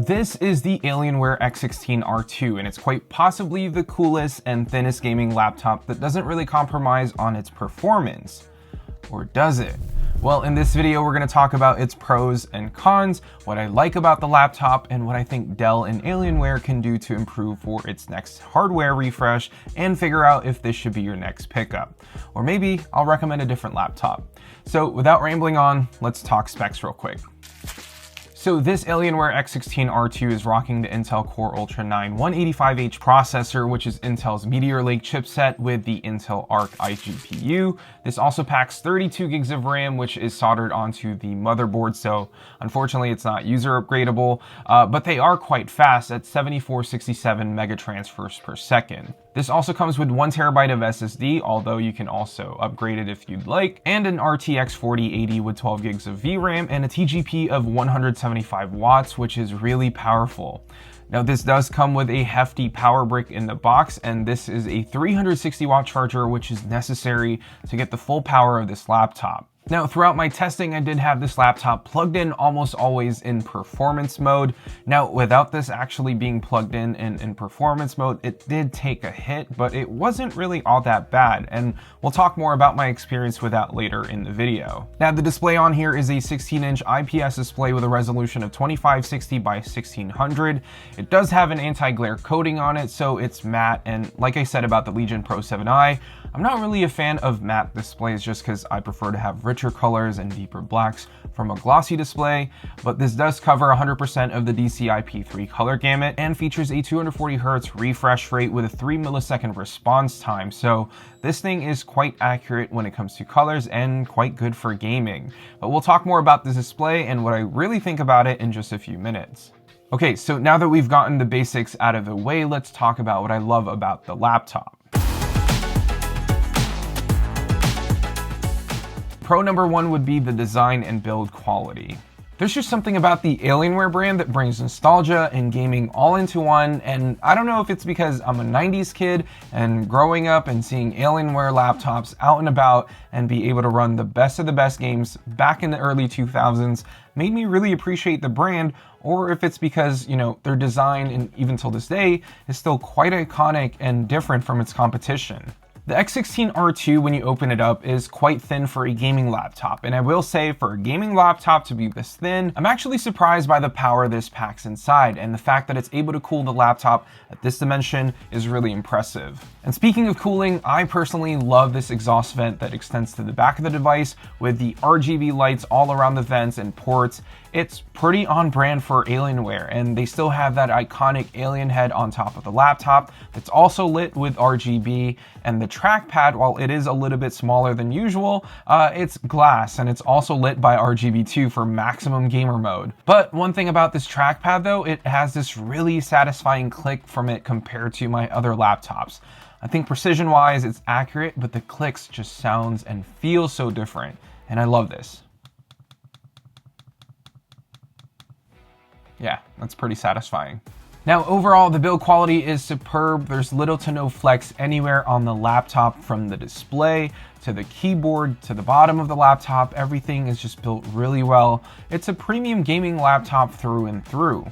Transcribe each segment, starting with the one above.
This is the Alienware X16 R2, and it's quite possibly the coolest and thinnest gaming laptop that doesn't really compromise on its performance. Or does it? Well, in this video, we're going to talk about its pros and cons, what I like about the laptop, and what I think Dell and Alienware can do to improve for its next hardware refresh, and figure out if this should be your next pickup. Or maybe I'll recommend a different laptop. So without rambling on, let's talk specs real quick. So this Alienware X16 R2 is rocking the Intel Core Ultra 9 185H processor, which is Intel's Meteor Lake chipset with the Intel Arc iGPU. This also packs 32 gigs of RAM, which is soldered onto the motherboard, so unfortunately it's not user upgradable, but they are quite fast at 7467 megatransfers per second. This also comes with 1 terabyte of SSD, although you can also upgrade it if you'd like, and an RTX 4080 with 12 gigs of VRAM and a TGP of 175 watts, which is really powerful. Now this does come with a hefty power brick in the box, and this is a 360 watt charger, which is necessary to get the full power of this laptop. Now, throughout my testing, I did have this laptop plugged in almost always in performance mode. Now, without this actually being plugged in performance mode, it did take a hit, but it wasn't really all that bad, and we'll talk more about my experience with that later in the video. Now, the display on here is a 16-inch IPS display with a resolution of 2560 by 1600. It does have an anti-glare coating on it, so it's matte, and like I said about the Legion Pro 7i, I'm not really a fan of matte displays just because I prefer to have richer colors and deeper blacks from a glossy display, but this does cover 100% of the DCI-P3 color gamut and features a 240Hz refresh rate with a 3 millisecond response time, so this thing is quite accurate when it comes to colors and quite good for gaming. But we'll talk more about this display and what I really think about it in just a few minutes. Okay, so now that we've gotten the basics out of the way, let's talk about what I love about the laptop. Pro number one would be the design and build quality. There's just something about the Alienware brand that brings nostalgia and gaming all into one, and I don't know if it's because I'm a 90s kid and growing up and seeing Alienware laptops out and about and be able to run the best of the best games back in the early 2000s made me really appreciate the brand, or if it's because, you know, their design, and even till this day, is still quite iconic and different from its competition. The X16 R2, when you open it up, is quite thin for a gaming laptop, and I will say for a gaming laptop to be this thin, I'm actually surprised by the power this packs inside, and the fact that it's able to cool the laptop at this dimension is really impressive. And speaking of cooling, I personally love this exhaust vent that extends to the back of the device with the RGB lights all around the vents and ports. It's pretty on brand for Alienware, and they still have that iconic alien head on top of the laptop that's also lit with RGB, and the trackpad, while it is a little bit smaller than usual, it's glass, and it's also lit by RGB2 for maximum gamer mode. But one thing about this trackpad though, it has this really satisfying click from it compared to my other laptops. I think precision wise it's accurate, but the clicks just sounds and feels so different, and I love this. Yeah, that's pretty satisfying. Now overall, the build quality is superb. There's little to no flex anywhere on the laptop, from the display to the keyboard to the bottom of the laptop. Everything is just built really well. It's a premium gaming laptop through and through.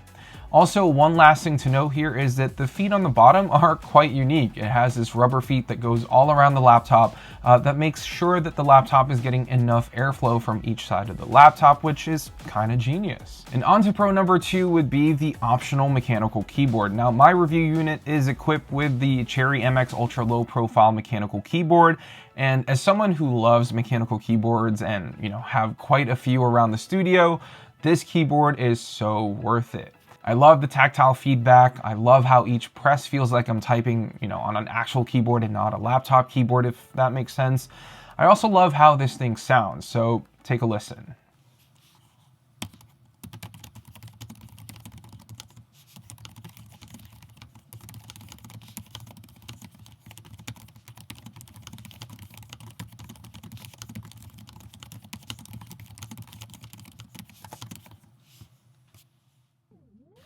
Also, one last thing to note here is that the feet on the bottom are quite unique. It has this rubber feet that goes all around the laptop that makes sure that the laptop is getting enough airflow from each side of the laptop, which is kind of genius. And on to pro number two would be the optional mechanical keyboard. Now, my review unit is equipped with the Cherry MX Ultra Low Profile mechanical keyboard, and as someone who loves mechanical keyboards and, you know, have quite a few around the studio, this keyboard is so worth it. I love the tactile feedback. I love how each press feels like I'm typing, you know, on an actual keyboard and not a laptop keyboard, if that makes sense. I also love how this thing sounds, so take a listen.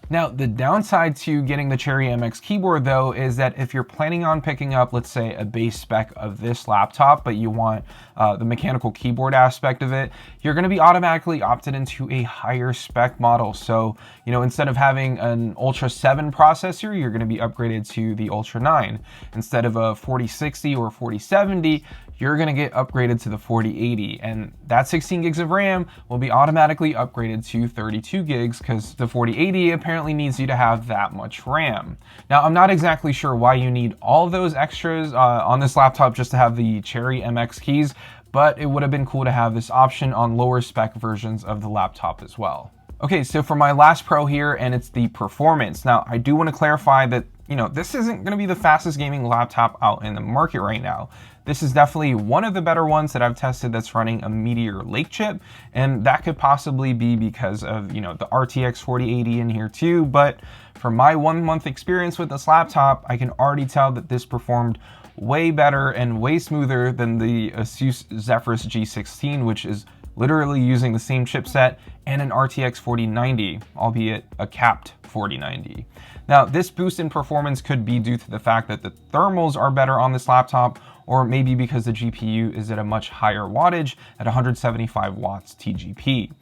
Now, the downside to getting the Cherry MX keyboard though is that if you're planning on picking up, let's say, a base spec of this laptop, but you want the mechanical keyboard aspect of it, you're going to be automatically opted into a higher spec model. So, instead of having an Ultra 7 processor, you're going to be upgraded to the Ultra 9. Instead of a 4060 or 4070, you're going to get upgraded to the 4080, and that 16 gigs of RAM will be automatically upgraded to 32 gigs because the 4080 apparently needs you to have that much RAM. Now, I'm not exactly sure why you need all of those extras on this laptop just to have the Cherry MX keys, but it would have been cool to have this option on lower spec versions of the laptop as well. Okay, so for my last pro here, and it's the performance. Now, I do want to clarify that, this isn't going to be the fastest gaming laptop out in the market right now. This is definitely one of the better ones that I've tested that's running a Meteor Lake chip, and that could possibly be because of, the RTX 4080 in here too, but from my 1 month experience with this laptop, I can already tell that this performed way better and way smoother than the Asus Zephyrus G16, which is literally using the same chipset and an RTX 4090, albeit a capped 4090. Now, this boost in performance could be due to the fact that the thermals are better on this laptop, or maybe because the GPU is at a much higher wattage at 175 watts TGP.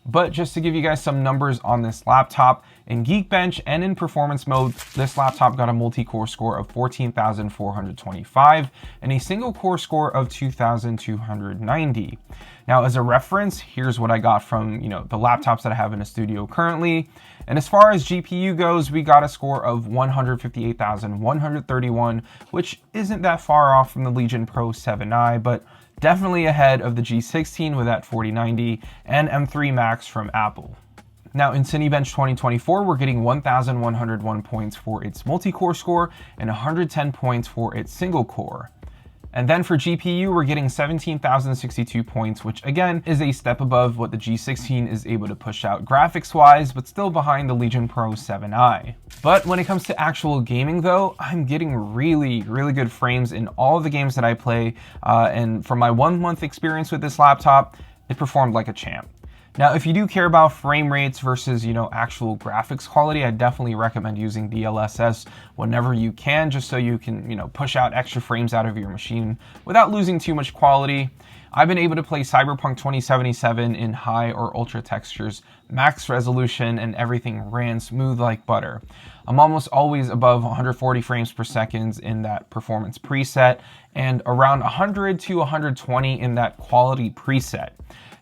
But just to give you guys some numbers on this laptop, in Geekbench and in performance mode, this laptop got a multi-core score of 14,425 and a single core score of 2,290. Now, as a reference, here's what I got from, the laptops that I have in a studio currently. And as far as GPU goes, we got a score of 158,131, which isn't that far off from the Legion Pro 7i, but definitely ahead of the G16 with that 4090 and M3 Max from Apple. Now, in Cinebench 2024, we're getting 1,101 points for its multi-core score and 110 points for its single core. And then for GPU, we're getting 17,062 points, which again is a step above what the G16 is able to push out graphics-wise, but still behind the Legion Pro 7i. But when it comes to actual gaming though, I'm getting really good frames in all of the games that I play, and from my 1 month experience with this laptop, it performed like a champ. Now, if you do care about frame rates versus, actual graphics quality, I definitely recommend using DLSS whenever you can, just so you can, push out extra frames out of your machine without losing too much quality. I've been able to play Cyberpunk 2077 in high or ultra textures, max resolution, and everything ran smooth like butter. I'm almost always above 140 frames per second in that performance preset, and around 100 to 120 in that quality preset.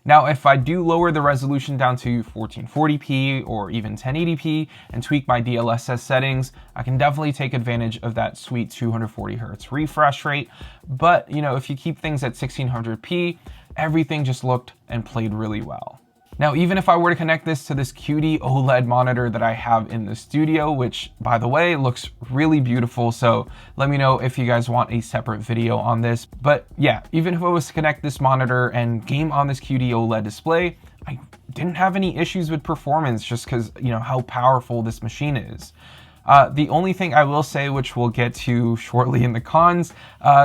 Now, if I do lower the resolution down to 1440p or even 1080p and tweak my DLSS settings, I can definitely take advantage of that sweet 240 Hz refresh rate. But, if you keep things at 1600p, everything just looked and played really well. Now, even if I were to connect this to this cutie OLED monitor that I have in the studio, which, by the way, looks really beautiful, so let me know if you guys want a separate video on this. But yeah, even if I was to connect this monitor and game on this cutie OLED display, I didn't have any issues with performance just because, how powerful this machine is. The only thing I will say, which we'll get to shortly in the cons,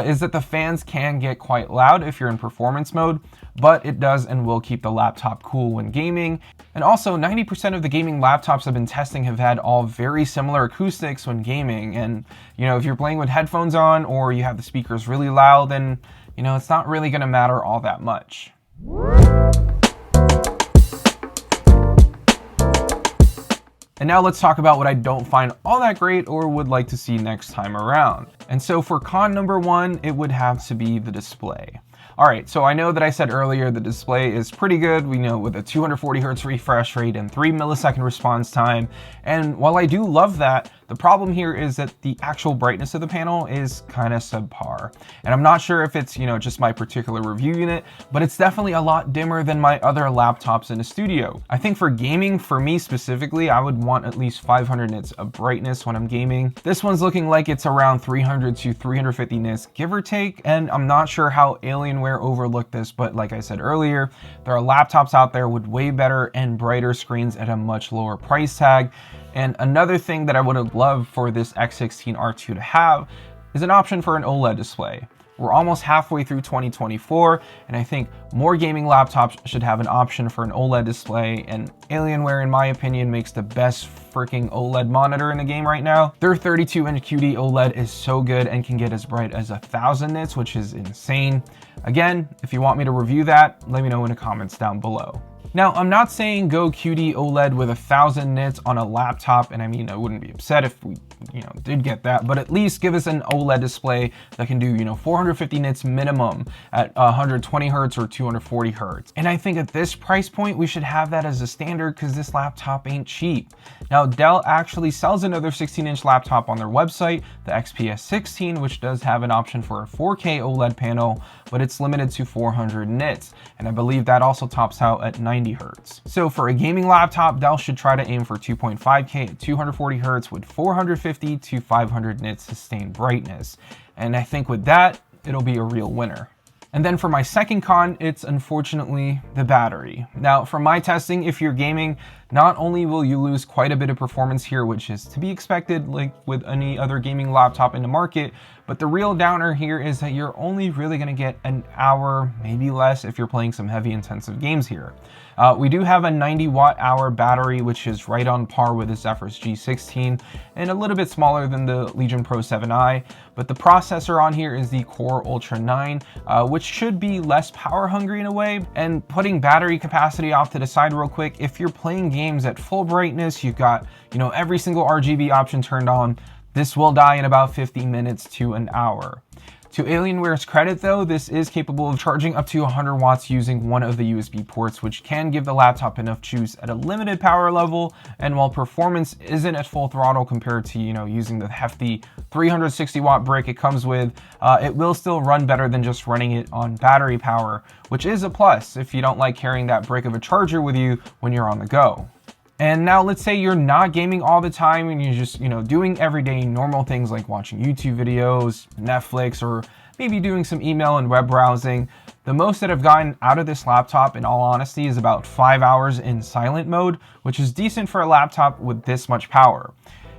is that the fans can get quite loud if you're in performance mode, but it does and will keep the laptop cool when gaming. And also, 90% of the gaming laptops I've been testing have had all very similar acoustics when gaming. And, if you're playing with headphones on or you have the speakers really loud, then, it's not really going to matter all that much. And now let's talk about what I don't find all that great or would like to see next time around. And so for con number 1, it would have to be the display. All right, so I know that I said earlier the display is pretty good, with a 240 Hz refresh rate and 3 millisecond response time. And while I do love that, the problem here is that the actual brightness of the panel is kind of subpar. And I'm not sure if it's, just my particular review unit, but it's definitely a lot dimmer than my other laptops in the studio. I think for gaming, for me specifically, I would want at least 500 nits of brightness when I'm gaming. This one's looking like it's around 300 to 350 nits, give or take, and I'm not sure how Alienware overlooked this, but like I said earlier, there are laptops out there with way better and brighter screens at a much lower price tag. And another thing that I would have loved for this X16 R2 to have is an option for an OLED display. We're almost halfway through 2024, and I think more gaming laptops should have an option for an OLED display, and Alienware, in my opinion, makes the best freaking OLED monitor in the game right now. Their 32-inch QD OLED is so good and can get as bright as 1,000 nits, which is insane. Again, if you want me to review that, let me know in the comments down below. Now, I'm not saying go QD OLED with 1,000 nits on a laptop, and I mean, I wouldn't be upset if we, did get that, but at least give us an OLED display that can do, 450 nits minimum at 120 hertz or 240 hertz. And I think at this price point, we should have that as a standard because this laptop ain't cheap. Now, Dell actually sells another 16-inch laptop on their website, the XPS 16, which does have an option for a 4K OLED panel, but it's limited to 400 nits. And I believe that also tops out at 90 hertz. So for a gaming laptop, Dell should try to aim for 2.5K at 240 hertz with 450 to 500 nits sustained brightness. And I think with that, it'll be a real winner. And then for my second con, it's unfortunately the battery. Now, from my testing, if you're gaming, not only will you lose quite a bit of performance here, which is to be expected like with any other gaming laptop in the market, but the real downer here is that you're only really going to get an hour, maybe less, if you're playing some heavy intensive games here. We do have a 90 watt-hour battery, which is right on par with the Zephyrus G16 and a little bit smaller than the Legion Pro 7i, but the processor on here is the Core Ultra 9, which should be less power hungry in a way. And putting battery capacity off to the side real quick, if you're playing games at full brightness, you've got, every single RGB option turned on, this will die in about 50 minutes to an hour. To Alienware's credit though, this is capable of charging up to 100 watts using one of the USB ports, which can give the laptop enough juice at a limited power level. And while performance isn't at full throttle compared to, using the hefty 360 watt brick it comes with, it will still run better than just running it on battery power, which is a plus if you don't like carrying that brick of a charger with you when you're on the go. And now let's say you're not gaming all the time and you're just, doing everyday normal things like watching YouTube videos, Netflix, or maybe doing some email and web browsing. The most that I've gotten out of this laptop, in all honesty, is about 5 hours in silent mode, which is decent for a laptop with this much power.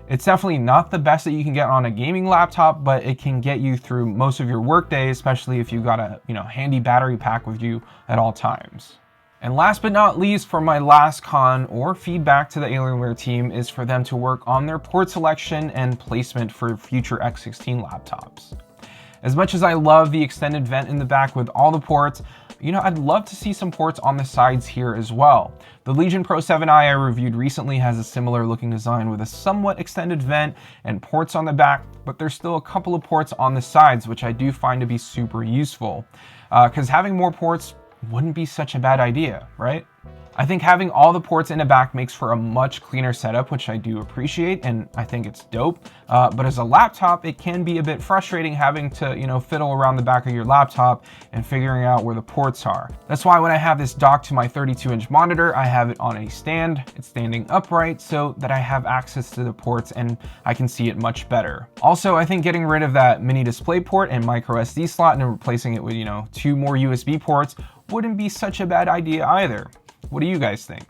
It's definitely not the best that you can get on a gaming laptop, but it can get you through most of your workday, especially if you've got a, handy battery pack with you at all times. And last but not least, for my last con or feedback to the Alienware team is for them to work on their port selection and placement for future X16 laptops. As much as I love the extended vent in the back with all the ports, I'd love to see some ports on the sides here as well. The Legion Pro 7i I reviewed recently has a similar looking design with a somewhat extended vent and ports on the back, but there's still a couple of ports on the sides, which I do find to be super useful. Because having more ports wouldn't be such a bad idea, right? I think having all the ports in the back makes for a much cleaner setup, which I do appreciate, and I think it's dope. But as a laptop, it can be a bit frustrating having to, fiddle around the back of your laptop and figuring out where the ports are. That's why when I have this docked to my 32-inch monitor, I have it on a stand. It's standing upright so that I have access to the ports and I can see it much better. Also, I think getting rid of that mini display port and micro SD slot and replacing it with, 2 more USB ports wouldn't be such a bad idea either. What do you guys think?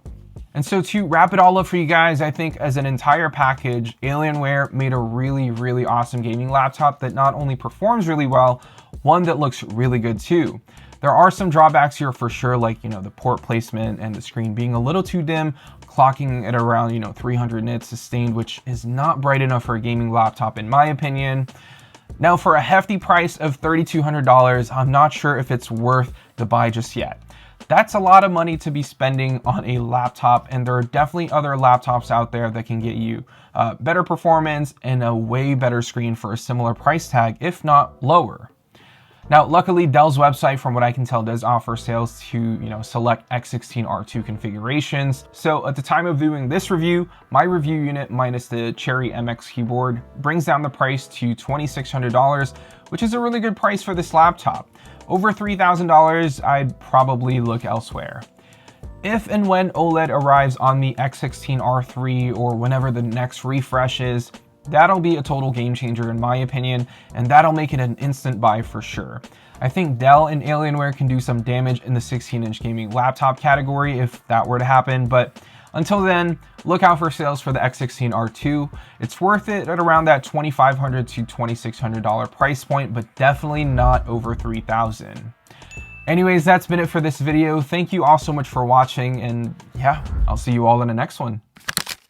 And so to wrap it all up for you guys, I think as an entire package, Alienware made a really, really awesome gaming laptop that not only performs really well, one that looks really good too. There are some drawbacks here for sure, like, the port placement and the screen being a little too dim, clocking at around, 300 nits sustained, which is not bright enough for a gaming laptop in my opinion. Now for a hefty price of $3,200, I'm not sure if it's worth the buy just yet. That's a lot of money to be spending on a laptop, and there are definitely other laptops out there that can get you better performance and a way better screen for a similar price tag, if not lower. Now, luckily, Dell's website, from what I can tell, does offer sales to, select X16 R2 configurations. So at the time of doing this review, my review unit minus the Cherry MX keyboard brings down the price to $2,600, which is a really good price for this laptop. Over $3,000, I'd probably look elsewhere. If and when OLED arrives on the X16 R3 or whenever the next refresh is, that'll be a total game changer in my opinion, and that'll make it an instant buy for sure. I think Dell and Alienware can do some damage in the 16-inch gaming laptop category if that were to happen, but until then, look out for sales for the X16 R2. It's worth it at around that $2,500 to $2,600 price point, but definitely not over $3,000. Anyways, that's been it for this video. Thank you all so much for watching, and yeah, I'll see you all in the next one.